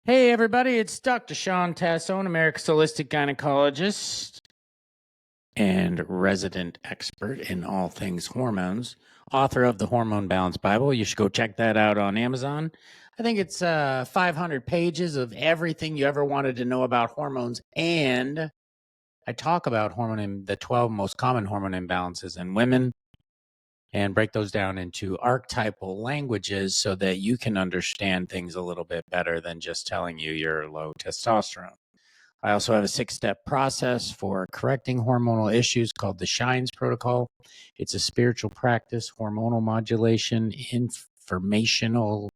Hey, everybody, it's Dr. Shawn Tassone, America's holistic gynecologist and resident expert in all things hormones, author of the Hormone Balance Bible. You should go check that out on Amazon. I think it's 500 pages of everything you ever wanted to know about hormones. And I talk about the 12 most common hormone imbalances in women and break those down into archetypal languages so that you can understand things a little bit better than just telling you you're low testosterone. I also have a 6-step process for correcting hormonal issues called the Shines Protocol. It's a spiritual practice, hormonal modulation, informational,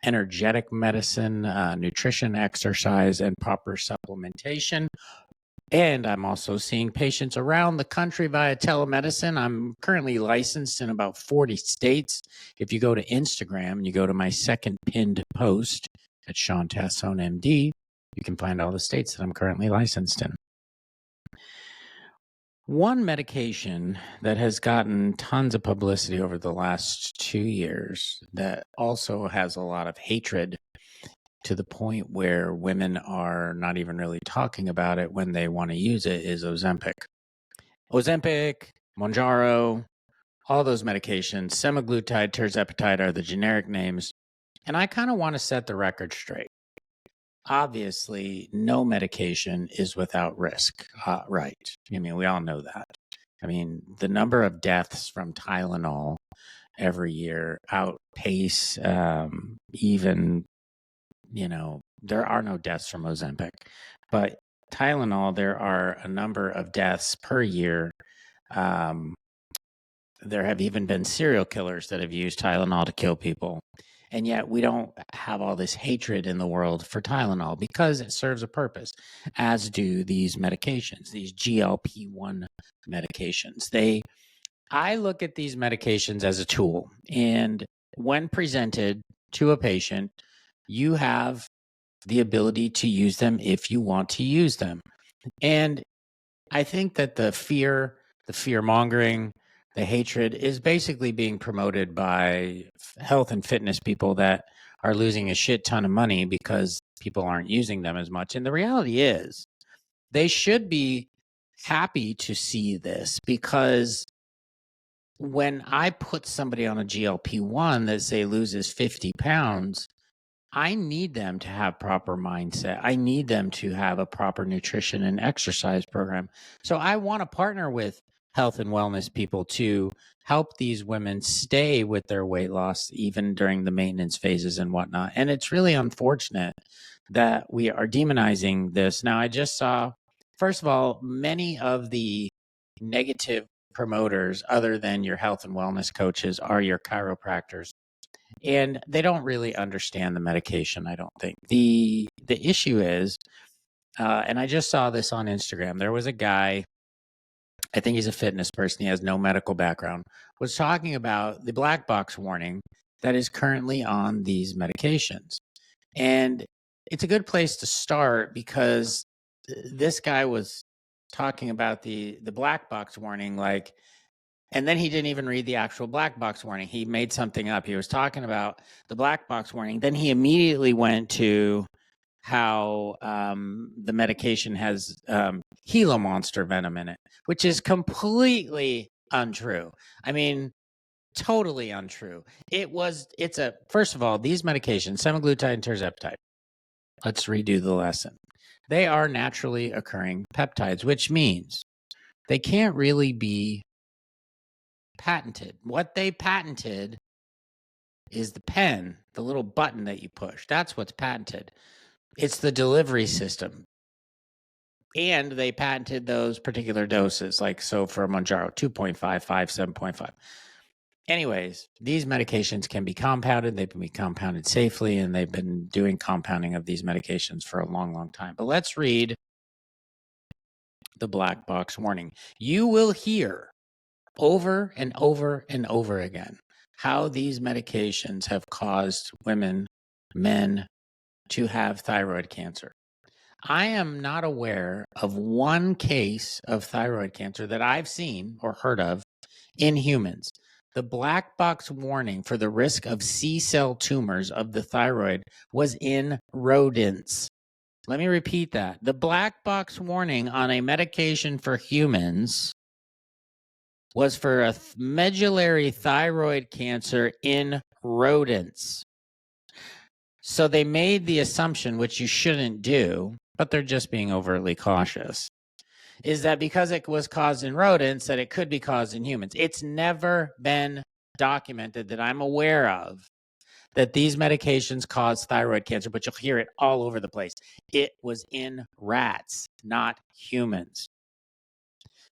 energetic medicine, nutrition, exercise, and proper supplementation. And I'm also seeing patients around the country via telemedicine. I'm currently licensed in about 40 states. If you go to Instagram and you go to my second pinned post at Shawn Tassone MD, you can find all the states that I'm currently licensed in. One medication that has gotten tons of publicity over the last 2 years that also has a lot of hatred to the point where women are not even really talking about it when they want to use it is Ozempic. Ozempic, Mounjaro, all those medications, semaglutide, tirzepatide are the generic names. And I kind of want to set the record straight. Obviously, no medication is without risk, right? I mean, we all know that. I mean, the number of deaths from Tylenol every year outpace even, there are no deaths from Ozempic, but Tylenol, there are a number of deaths per year. There have even been serial killers that have used Tylenol to kill people. And yet we don't have all this hatred in the world for Tylenol because it serves a purpose, as do these medications, these GLP1 medications. I look at these medications as a tool. And when presented to a patient, you have the ability to use them if you want to use them. And I think that the fear mongering, the hatred is basically being promoted by health and fitness people that are losing a shit ton of money because people aren't using them as much. And the reality is they should be happy to see this, because when I put somebody on a GLP-1 that say loses 50 pounds, I need them to have proper mindset. I need them to have a proper nutrition and exercise program. So I want to partner with health and wellness people to help these women stay with their weight loss, even during the maintenance phases and whatnot. And it's really unfortunate that we are demonizing this. Now, I just saw, first of all, many of the negative promoters, other than your health and wellness coaches, are your chiropractors. And they don't really understand the medication, I don't think. The issue is, and I just saw this on Instagram, there was a guy, I think he's a fitness person, he has no medical background, was talking about the black box warning that is currently on these medications. And it's a good place to start, because this guy was talking about the black box warning, and then he didn't even read the actual black box warning. He made something up. He was talking about the black box warning. Then he immediately went to how the medication has Gila monster venom in it, which is completely untrue. I mean, totally untrue. First of all, these medications, semaglutide and tirzepatide, let's redo the lesson. They are naturally occurring peptides, which means they can't really be patented. What they patented is the pen, the little button that you push. That's what's patented. It's the delivery system. And they patented those particular doses, so for Mounjaro, 2.5, 5, 7.5. Anyways, these medications can be compounded. They can be compounded safely, and they've been doing compounding of these medications for a long, long time. But let's read the black box warning. You will hear over and over and over again how these medications have caused women, men, to have thyroid cancer. I am not aware of one case of thyroid cancer that I've seen or heard of in humans. The black box warning for the risk of C-cell tumors of the thyroid was in rodents. Let me repeat that. The black box warning on a medication for humans was for a medullary thyroid cancer in rodents. So they made the assumption, which you shouldn't do, but they're just being overly cautious, is that because it was caused in rodents, that it could be caused in humans. It's never been documented that I'm aware of that these medications cause thyroid cancer, but you'll hear it all over the place. It was in rats, not humans.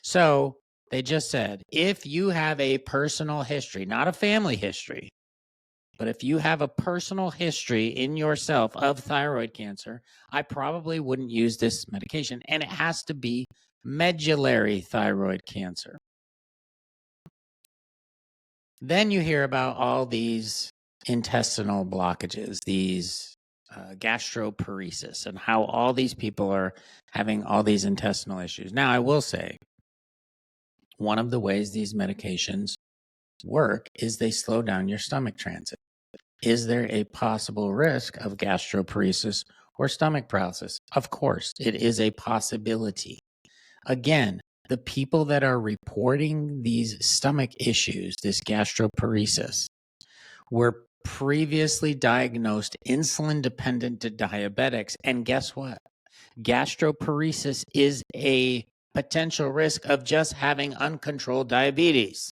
So they just said, if you have a personal history, not a family history, but if you have a personal history in yourself of thyroid cancer, I probably wouldn't use this medication. And it has to be medullary thyroid cancer. Then you hear about all these intestinal blockages, these gastroparesis, and how all these people are having all these intestinal issues. Now, I will say, one of the ways these medications work is they slow down your stomach transit. Is there a possible risk of gastroparesis or stomach paralysis? Of course, it is a possibility. Again, the people that are reporting these stomach issues, this gastroparesis, were previously diagnosed insulin dependent diabetics. And guess what? Gastroparesis is a potential risk of just having uncontrolled diabetes.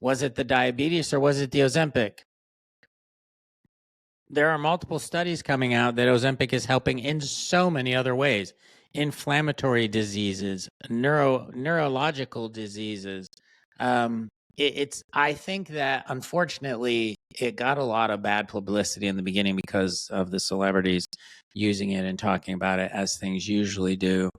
Was it the diabetes or was it the Ozempic? There are multiple studies coming out that Ozempic is helping in so many other ways. Inflammatory diseases, neurological diseases. I think that unfortunately it got a lot of bad publicity in the beginning because of the celebrities using it and talking about it, as things usually do.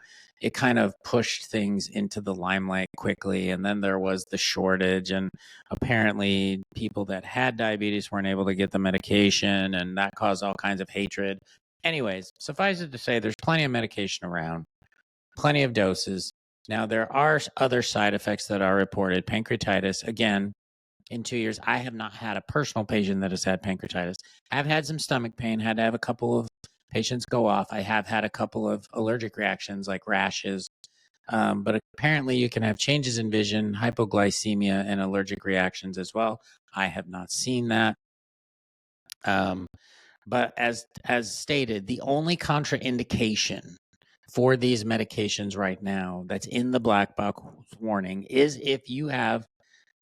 It kind of pushed things into the limelight quickly, and then there was the shortage, and apparently people that had diabetes weren't able to get the medication, and that caused all kinds of hatred. Anyways, suffice it to say, there's plenty of medication around, plenty of doses. Now, there are other side effects that are reported. Pancreatitis, again, in 2 years, I have not had a personal patient that has had pancreatitis. I've had some stomach pain, had to have a couple of patients go off. I have had a couple of allergic reactions like rashes. But apparently you can have changes in vision, hypoglycemia, and allergic reactions as well. I have not seen that. But as stated, the only contraindication for these medications right now that's in the black box warning is if you have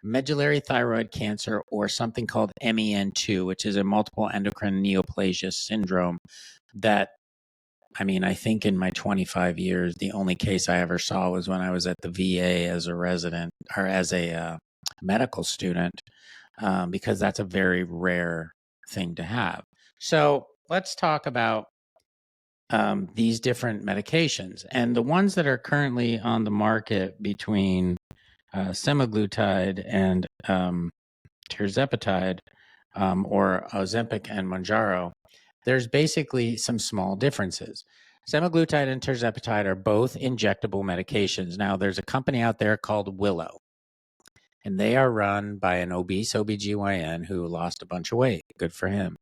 medullary thyroid cancer or something called MEN2, which is a multiple endocrine neoplasia syndrome that, I mean, I think in my 25 years, the only case I ever saw was when I was at the VA as a resident or as a medical student, because that's a very rare thing to have. So let's talk about these different medications. And the ones that are currently on the market between semaglutide and tirzepatide, or Ozempic and Mounjaro, there's basically some small differences. Semaglutide and tirzepatide are both injectable medications. Now, there's a company out there called Willow, and they are run by an obese OBGYN who lost a bunch of weight. Good for him.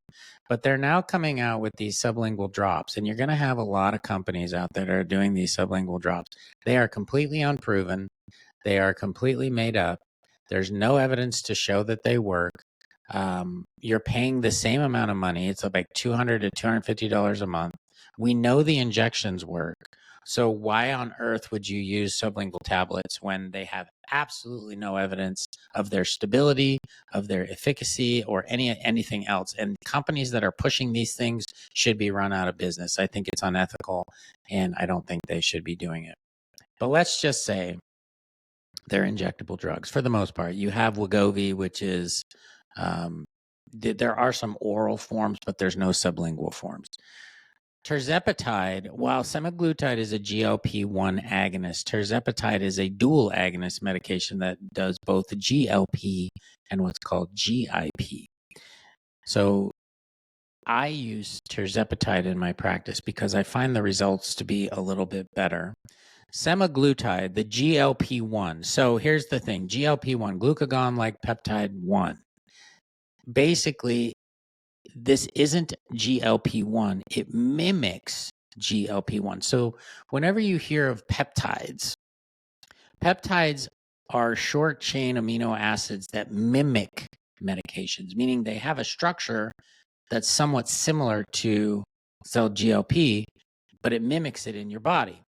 But they're now coming out with these sublingual drops, and you're going to have a lot of companies out there that are doing these sublingual drops. They are completely unproven. They are completely made up. There's no evidence to show that they work. You're paying the same amount of money. It's like $200 to $250 a month. We know the injections work. So why on earth would you use sublingual tablets when they have absolutely no evidence of their stability, of their efficacy, or anything else? And companies that are pushing these things should be run out of business. I think it's unethical, and I don't think they should be doing it. But let's just say they're injectable drugs for the most part. You have Wegovy, which is, there are some oral forms, but there's no sublingual forms. Tirzepatide, while semaglutide is a GLP1 agonist, tirzepatide is a dual agonist medication that does both GLP and what's called GIP. So I use tirzepatide in my practice because I find the results to be a little bit better. Semaglutide, the GLP1. So here's the thing, GLP1, glucagon-like peptide 1. Basically, this isn't GLP1. It mimics GLP1. So whenever you hear of peptides are short chain amino acids that mimic medications, meaning they have a structure that's somewhat similar to cell GLP, but it mimics it in your body.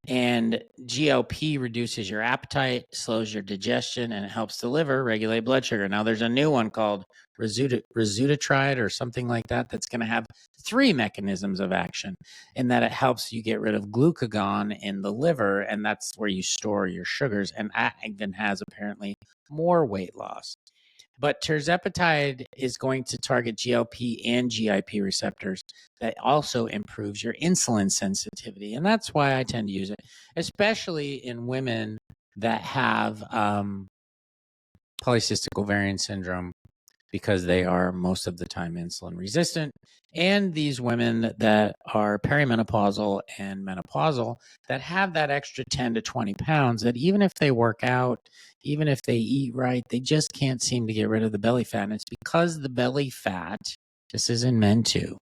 And GLP reduces your appetite, slows your digestion, and it helps the liver regulate blood sugar. Now, there's a new one called resveratrol or something like that that's going to have 3 mechanisms of action, in that it helps you get rid of glucagon in the liver, and that's where you store your sugars, and that even has apparently more weight loss. But tirzepatide is going to target GLP and GIP receptors. That also improves your insulin sensitivity. And that's why I tend to use it, especially in women that have polycystic ovarian syndrome, because they are most of the time insulin resistant. And these women that are perimenopausal and menopausal that have that extra 10 to 20 pounds, that even if they work out, even if they eat right, they just can't seem to get rid of the belly fat. And it's because the belly fat, this is in men too,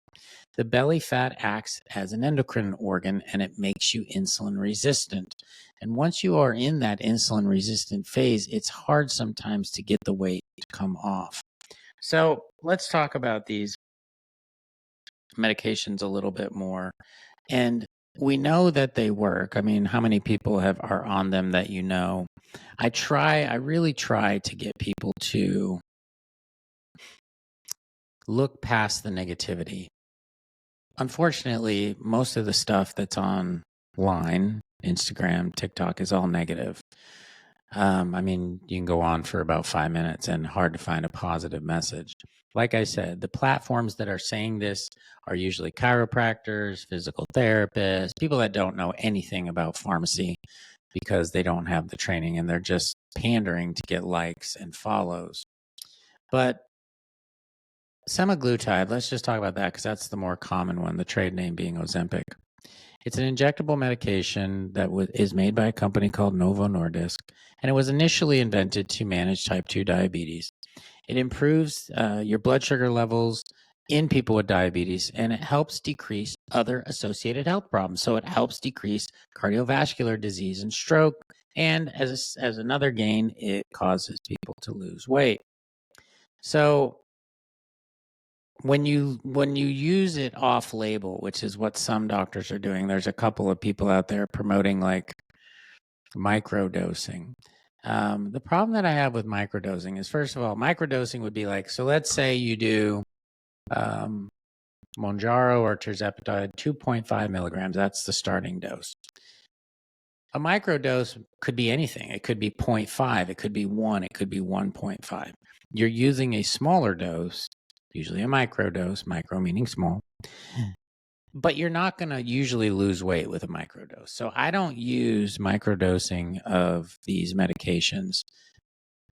the belly fat acts as an endocrine organ and it makes you insulin resistant. And once you are in that insulin resistant phase, it's hard sometimes to get the weight to come off. So let's talk about these medications a little bit more. And we know that they work. I mean, how many people are on them that you know? I really try to get people to look past the negativity. Unfortunately, most of the stuff that's online, Instagram, TikTok, is all negative. I mean, you can go on for about 5 minutes and hard to find a positive message. Like I said, the platforms that are saying this are usually chiropractors, physical therapists, people that don't know anything about pharmacy because they don't have the training and they're just pandering to get likes and follows. But semaglutide, let's just talk about that because that's the more common one, the trade name being Ozempic. It's an injectable medication that is made by a company called Novo Nordisk, and it was initially invented to manage type 2 diabetes. It improves your blood sugar levels in people with diabetes, and it helps decrease other associated health problems. So it helps decrease cardiovascular disease and stroke, and as another gain, it causes people to lose weight. So when you use it off label, which is what some doctors are doing, there's a couple of people out there promoting like microdosing. The problem that I have with microdosing is, first of all, microdosing would be like, so let's say you do Mounjaro or tirzepatide 2.5 milligrams. That's the starting dose. A microdose could be anything. It could be 0.5, it could be 1, it could be 1.5. You're using a smaller dose, usually a microdose, micro meaning small, but you're not going to usually lose weight with a microdose. So I don't use microdosing of these medications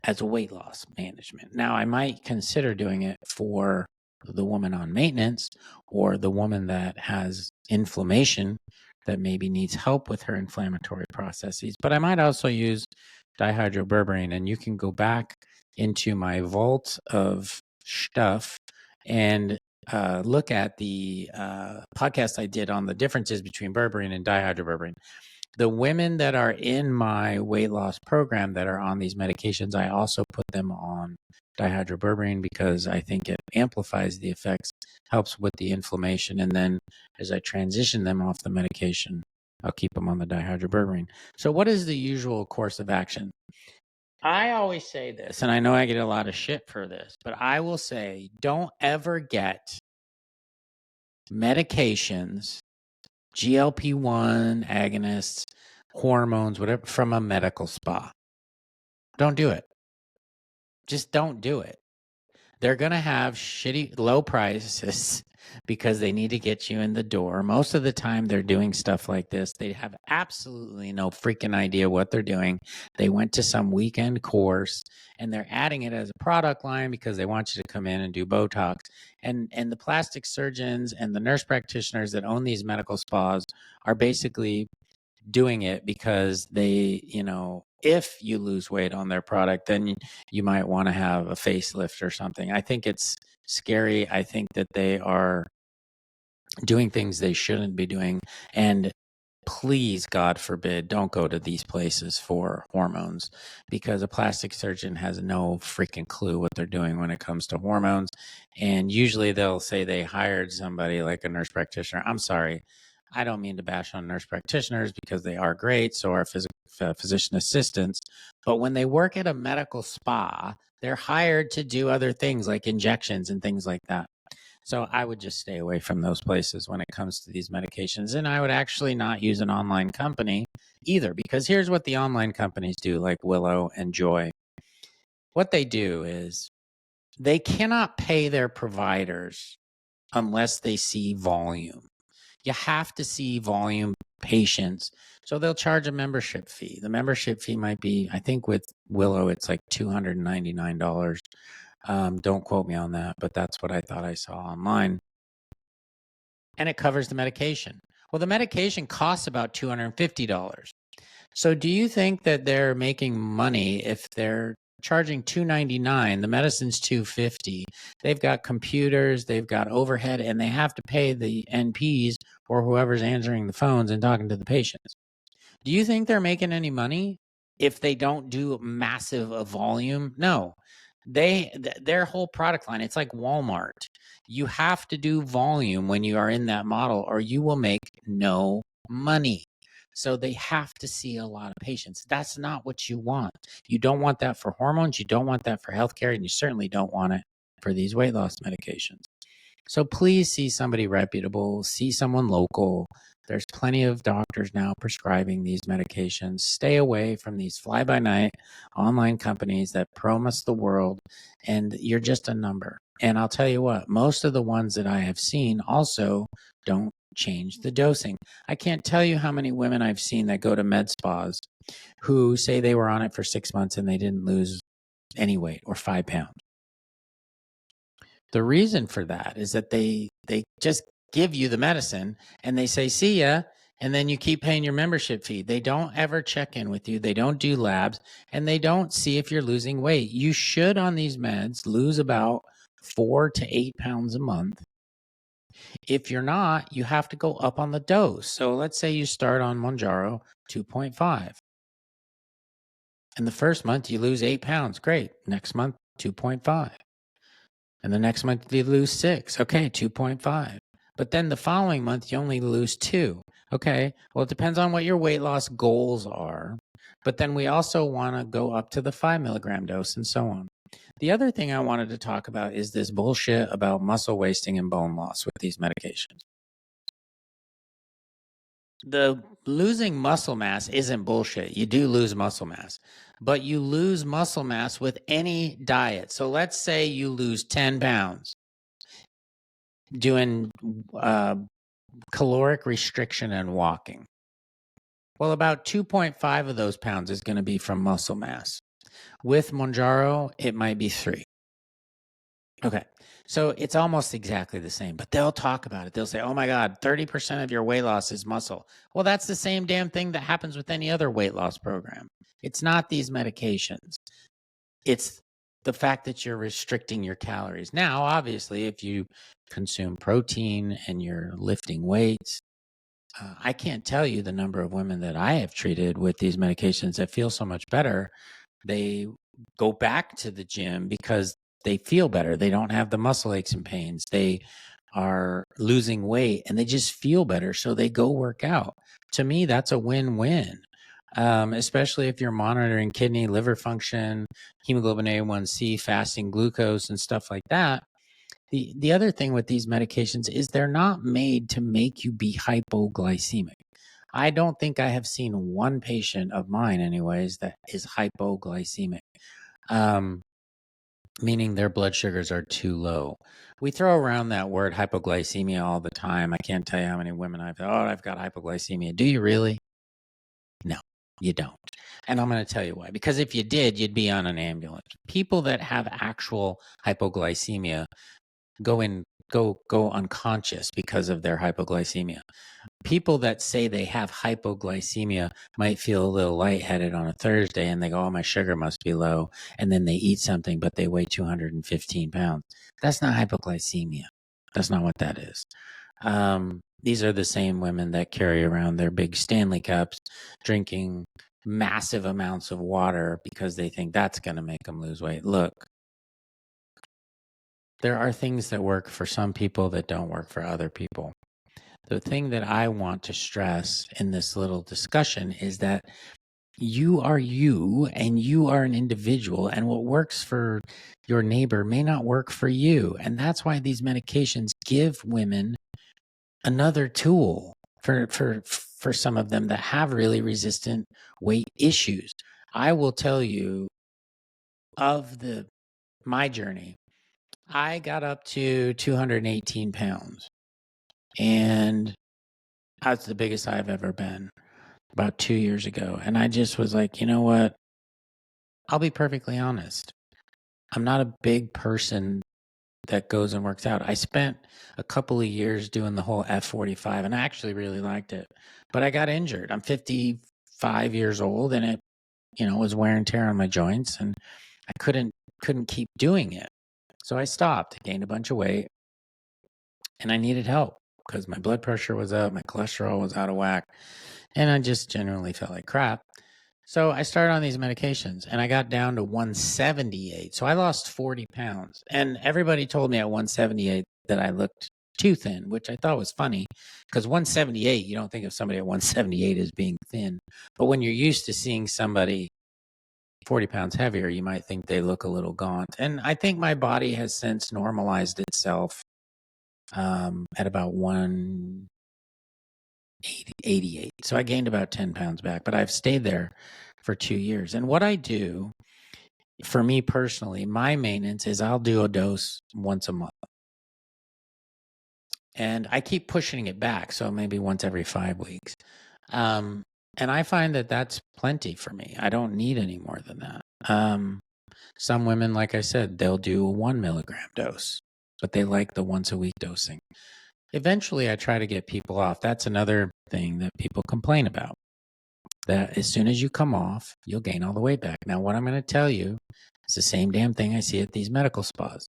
as a weight loss management. Now, I might consider doing it for the woman on maintenance or the woman that has inflammation that maybe needs help with her inflammatory processes. But I might also use dihydroberberine, and you can go back into my vault of stuff and look at the podcast I did on the differences between berberine and dihydroberberine. The women that are in my weight loss program that are on these medications, I also put them on dihydroberberine because I think it amplifies the effects, helps with the inflammation. And then as I transition them off the medication, I'll keep them on the dihydroberberine. So what is the usual course of action? I always say this, and I know I get a lot of shit for this, but I will say, don't ever get medications, GLP1 agonists, hormones, whatever, from a medical spa. Don't do it. Just don't do it. They're going to have shitty low prices because they need to get you in the door. Most of the time they're doing stuff like this. They have absolutely no freaking idea what they're doing. They went to some weekend course and they're adding it as a product line because they want you to come in and do Botox. And the plastic surgeons and the nurse practitioners that own these medical spas are basically doing it because they, if you lose weight on their product, then you might want to have a facelift or something. I think it's scary. I think that they are doing things they shouldn't be doing. And please, God forbid, don't go to these places for hormones, because a plastic surgeon has no freaking clue what they're doing when it comes to hormones. And usually they'll say they hired somebody like a nurse practitioner. I'm sorry. I don't mean to bash on nurse practitioners, because they are great. So are physician assistants. But when they work at a medical spa, they're hired to do other things like injections and things like that. So I would just stay away from those places when it comes to these medications. And I would actually not use an online company either, because here's what the online companies do, like Willow and Joy. What they do is they cannot pay their providers unless they see volume. You have to see volume patients. So they'll charge a membership fee. The membership fee might be, I think with Willow, it's like $299. Don't quote me on that, but that's what I thought I saw online. And it covers the medication. Well, the medication costs about $250. So do you think that they're making money if they're charging $299? The medicine's $250. They've got computers, they've got overhead, and they have to pay the NPs or whoever's answering the phones and talking to the patients. Do you think they're making any money if they don't do massive volume? No. Their whole product line, it's like Walmart. You have to do volume when you are in that model, or you will make no money. So they have to see a lot of patients. That's not what you want. You don't want that for hormones. You don't want that for healthcare, and you certainly don't want it for these weight loss medications. So please see somebody reputable, see someone local. There's plenty of doctors now prescribing these medications. Stay away from these fly-by-night online companies that promise the world, and you're just a number. And I'll tell you what, most of the ones that I have seen also don't change the dosing. I can't tell you how many women I've seen that go to med spas who say they were on it for 6 months and they didn't lose any weight or 5 pounds. The reason for that is that they just give you the medicine and they say, see ya, and then you keep paying your membership fee. They don't ever check in with you. They don't do labs, and they don't see if you're losing weight. You should, on these meds, lose about 4 to 8 pounds a month. If you're not, you have to go up on the dose. So let's say you start on Mounjaro 2.5. And the first month you lose 8 pounds. Great. Next month, 2.5. And the next month you lose 6. Okay, 2.5. But then the following month you only lose 2. Okay, well, it depends on what your weight loss goals are. But then we also want to go up to the 5 milligram dose and so on. The other thing I wanted to talk about is this bullshit about muscle wasting and bone loss with these medications. The losing muscle mass isn't bullshit. You do lose muscle mass, but you lose muscle mass with any diet. So let's say you lose 10 pounds doing caloric restriction and walking. Well, about 2.5 of those pounds is going to be from muscle mass. With Mounjaro, it might be 3. Okay. So it's almost exactly the same, but they'll talk about it. They'll say, oh my God, 30% of your weight loss is muscle. Well, that's the same damn thing that happens with any other weight loss program. It's not these medications. It's the fact that you're restricting your calories. Now, obviously, if you consume protein and you're lifting weights, I can't tell you the number of women that I have treated with these medications that feel so much better. They go back to the gym because they feel better. They don't have the muscle aches and pains. They are losing weight and they just feel better. So they go work out. To me, that's a win-win, especially if you're monitoring kidney, liver function, hemoglobin A1C, fasting glucose, and stuff like that. The other thing with these medications is they're not made to make you be hypoglycemic. I don't think I have seen one patient of mine, anyways, that is hypoglycemic, meaning their blood sugars are too low. We throw around that word hypoglycemia all the time. I can't tell you how many women I've got hypoglycemia. Do you really? No, you don't. And I'm going to tell you why. Because if you did, you'd be on an ambulance. People that have actual hypoglycemia go unconscious because of their hypoglycemia. people that say they have hypoglycemia might feel a little lightheaded on a Thursday and they go, oh, my sugar must be low. And then they eat something, but they weigh 215 pounds. That's not hypoglycemia. That's not what that is. These are the same women that carry around their big Stanley cups, drinking massive amounts of water because they think that's going to make them lose weight. Look, there are things that work for some people that don't work for other people. The thing that I want to stress in this little discussion is that you are you and you are an individual, and what works for your neighbor may not work for you. And that's why these medications give women another tool for some of them that have really resistant weight issues. I will tell you of my journey, I got up to 218 pounds, and that's the biggest I've ever been about 2 years ago. And I just was like, you know what? I'll be perfectly honest. I'm not a big person that goes and works out. I spent a couple of years doing the whole F45 and I actually really liked it. But I got injured. I'm 55 years old and it, was wear and tear on my joints and I couldn't keep doing it. So I stopped, gained a bunch of weight, and I needed help because my blood pressure was up, my cholesterol was out of whack, and I just generally felt like crap. So I started on these medications and I got down to 178. So I lost 40 pounds. And everybody told me at 178 that I looked too thin, which I thought was funny because 178, you don't think of somebody at 178 as being thin. But when you're used to seeing somebody 40 pounds heavier, you might think they look a little gaunt. And I think my body has since normalized itself at about 188. So I gained about 10 pounds back, but I've stayed there for 2 years. And what I do, for me personally, my maintenance is I'll do a dose once a month. And I keep pushing it back, so maybe once every 5 weeks. And I find that that's plenty for me. I don't need any more than that. Some women, like I said, they'll do a 1 milligram dose, but they like the once a week dosing. Eventually, I try to get people off. That's another thing that people complain about. That as soon as you come off, you'll gain all the weight back. Now, what I'm going to tell you is the same damn thing I see at these medical spas.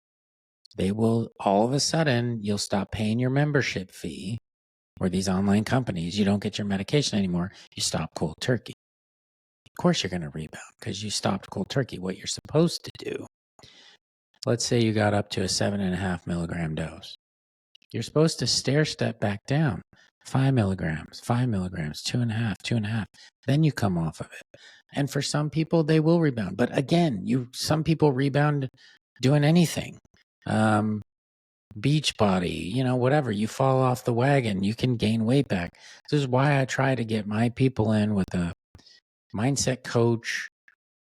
They will, all of a sudden, you'll stop paying your membership fee, or these online companies, you don't get your medication anymore. You stop cold turkey. Of course, you're going to rebound because you stopped cold turkey. What you're supposed to do, let's say you got up to a 7.5 milligram dose. You're supposed to stair step back down. 5 milligrams, 5 milligrams, 2.5, 2.5. Then you come off of it. And for some people, they will rebound. But again, some people rebound doing anything. Beach body, whatever. You fall off the wagon, you can gain weight back. This is why I try to get my people in with a mindset coach,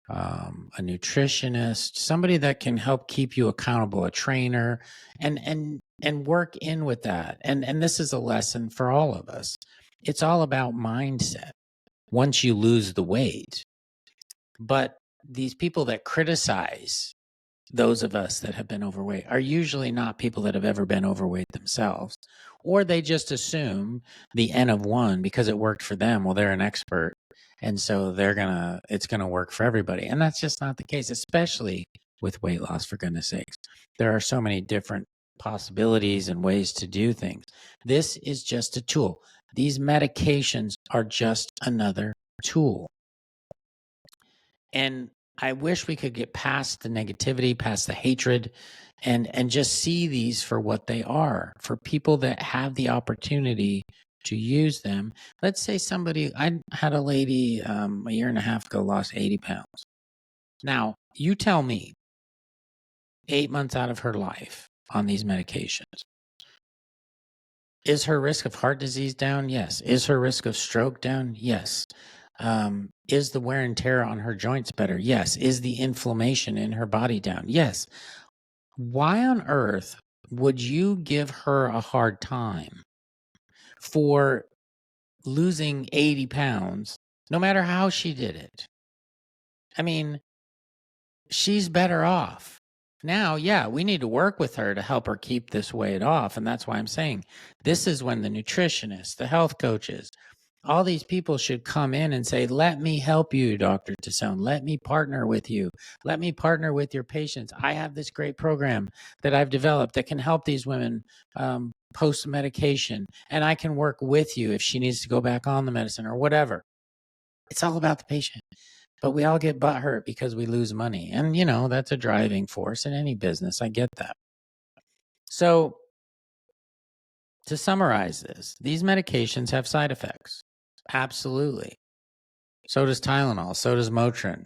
a nutritionist, somebody that can help keep you accountable, a trainer, and work in with that. And this is a lesson for all of us. It's all about mindset once you lose the weight. But these people that criticize those of us that have been overweight are usually not people that have ever been overweight themselves, or they just assume the N of one because it worked for them. Well, they're an expert. And so it's going to work for everybody. And that's just not the case, especially with weight loss, for goodness sakes. There are so many different possibilities and ways to do things. This is just a tool. These medications are just another tool. And I wish we could get past the negativity, past the hatred, and just see these for what they are. For people that have the opportunity to use them. Let's say I had a lady a year and a half ago lost 80 pounds. Now, you tell me, 8 months out of her life on these medications, is her risk of heart disease down? Yes. Is her risk of stroke down? Yes. Is the wear and tear on her joints better? Yes. Is the inflammation in her body down? Yes. Why on earth would you give her a hard time for losing 80 pounds, no matter how she did it? I mean, she's better off. Now, yeah, we need to work with her to help her keep this weight off. And that's why I'm saying this is when the nutritionists, the health coaches, all these people should come in and say, let me help you, Dr. Tassone. Let me partner with you. Let me partner with your patients. I have this great program that I've developed that can help these women post medication. And I can work with you if she needs to go back on the medicine or whatever. It's all about the patient. But we all get butthurt because we lose money. And, that's a driving force in any business. I get that. So to summarize this, these medications have side effects. Absolutely. So does Tylenol. So does Motrin.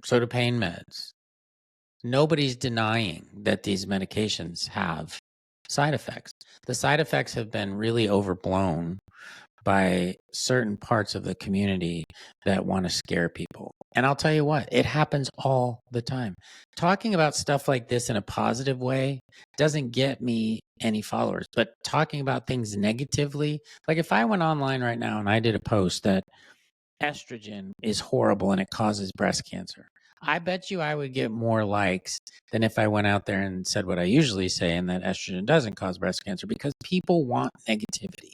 So do pain meds. Nobody's denying that these medications have side effects. The side effects have been really overblown by certain parts of the community that want to scare people. And I'll tell you what, it happens all the time. Talking about stuff like this in a positive way doesn't get me any followers, but talking about things negatively, like if I went online right now and I did a post that estrogen is horrible and it causes breast cancer, I bet you I would get more likes than if I went out there and said what I usually say, and that estrogen doesn't cause breast cancer, because people want negativity.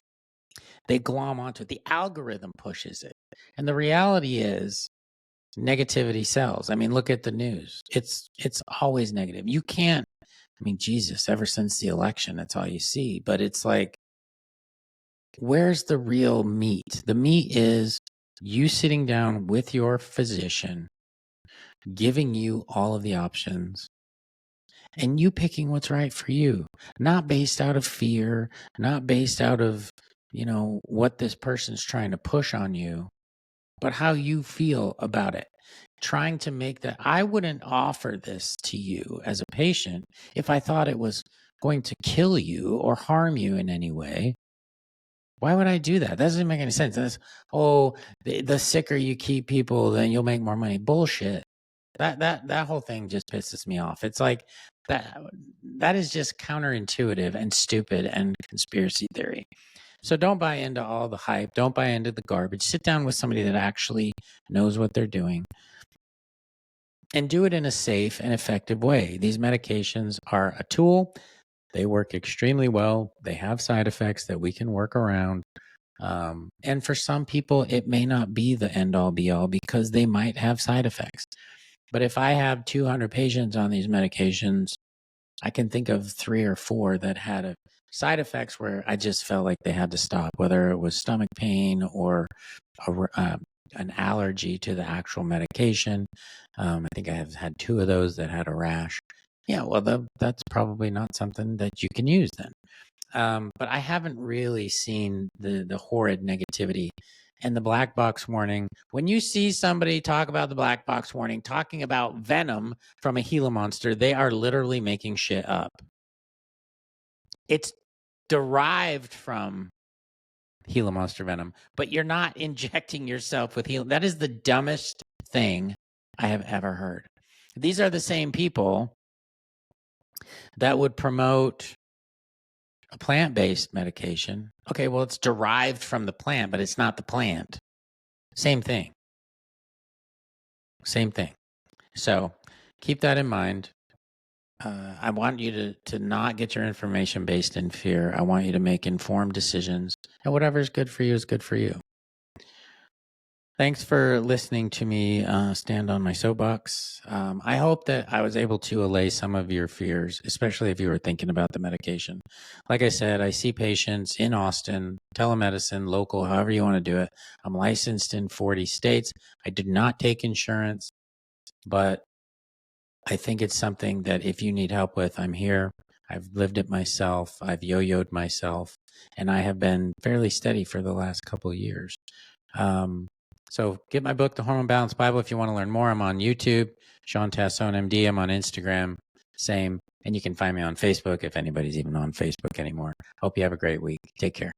They glom onto it. The algorithm pushes it. And the reality is negativity sells. I mean, look at the news. It's always negative. You can't, Jesus, ever since the election, that's all you see. But it's like, where's the real meat? The meat is you sitting down with your physician, giving you all of the options, and you picking what's right for you, not based out of fear, not based out of, what this person's trying to push on you, but how you feel about it. Trying to make that, I wouldn't offer this to you as a patient if I thought it was going to kill you or harm you in any way. Why would I do that? That doesn't make any sense. That's, the sicker you keep people, then you'll make more money. Bullshit. That whole thing just pisses me off. It's like that is just counterintuitive and stupid and conspiracy theory. So don't buy into all the hype. Don't buy into the garbage. Sit down with somebody that actually knows what they're doing and do it in a safe and effective way. These medications are a tool. They work extremely well. They have side effects that we can work around. And for some people, it may not be the end all be all because they might have side effects. But if I have 200 patients on these medications, I can think of 3 or 4 that had side effects where I just felt like they had to stop, whether it was stomach pain or an allergy to the actual medication. I think I have had 2 of those that had a rash. Yeah, well, that's probably not something that you can use then. But I haven't really seen the horrid negativity and the black box warning. When you see somebody talk about the black box warning, talking about venom from a Gila monster, they are literally making shit up. It's derived from Gila monster venom, but you're not injecting yourself with Gila. That is the dumbest thing I have ever heard. These are the same people that would promote a plant-based medication. Okay, well, it's derived from the plant, but it's not the plant. Same thing. Same thing. So keep that in mind. I want you to not get your information based in fear. I want you to make informed decisions, and whatever is good for you is good for you. Thanks for listening to me stand on my soapbox. I hope that I was able to allay some of your fears, especially if you were thinking about the medication. Like I said, I see patients in Austin, telemedicine, local, however you want to do it. I'm licensed in 40 states. I did not take insurance, but I think it's something that if you need help with, I'm here. I've lived it myself. I've yo-yoed myself, and I have been fairly steady for the last couple of years. So get my book, The Hormone Balance Bible, if you want to learn more. I'm on YouTube, Shawn Tassone, MD. I'm on Instagram, same. And you can find me on Facebook if anybody's even on Facebook anymore. Hope you have a great week. Take care.